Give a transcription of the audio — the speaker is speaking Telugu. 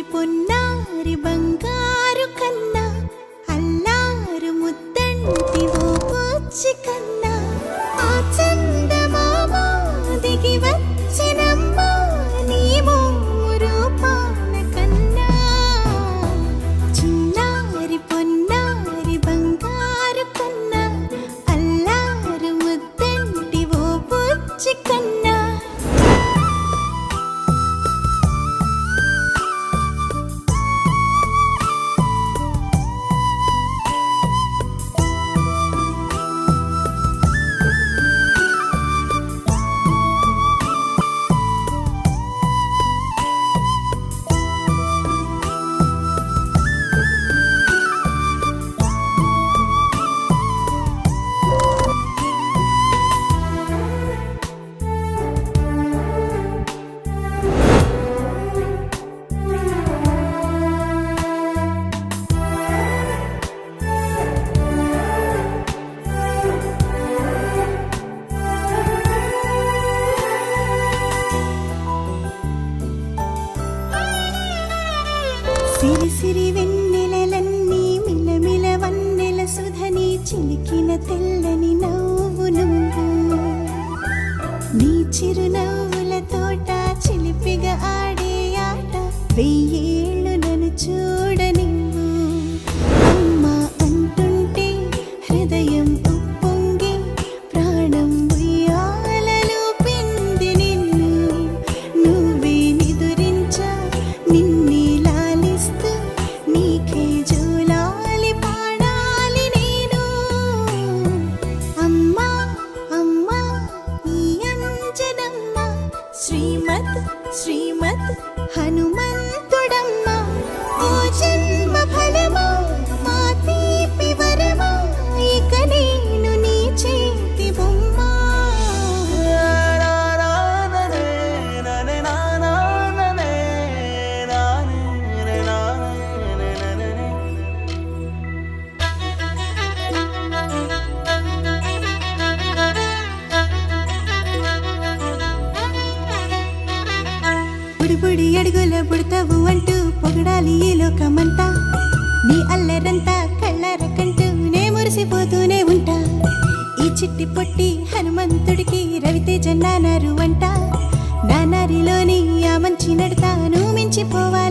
పొన్నారి బంగారు కన్నా అల్లారు ముద్దంటి ఓ పూచి కన్నా ఆ చందమామ దిగి వచ్చినమ్మా నీ మోము రూపాన కన్నా చిన్నారి పొన్నారి బంగారు కన్నా అల్లారు ముద్దంటి ఓ పూచి కన్నా సిరి సిరి వెన్నెలలన్నీ మిలమిల వన్నెల సుధని చిలికిన తెల్లని నవ్వు నువ్వు నీ చిరునవ్వుల తోట చిలిపిగా ఆడే ఆట వెయ్యేళ్ళు నన్ను చూడనివ్వు అమ్మా అంటుంటే హృదయం ఉప్పొంగి ప్రాణం ఉయ్యాలలో పిండి నిన్ను నువ్వే నిదురించా నిన్నే నీకే జోలాలి పాడాలి నేను అమ్మా అమ్మా ఈ అంజనమ్మ శ్రీమత్ శ్రీమత్ హనుమంతుడమ్మ ఓ జన్మ ఫలమా మా తీపి వరమా ఇక నేను నీ చేతి బొమ్మ బుడి అడుగుల బుడతావు అంటూ పొగడాలి ఈ లోకమంతా నీ అల్లరంతా కళ్ళారకంటూ నే మురిసిపోతూనే ఉంటా ఈ చిట్టి పొట్టి హనుమంతుడికి రవితేజ నానారు అంట నానారిలోని ఆ మంచి నడతాను మించిపోవాలి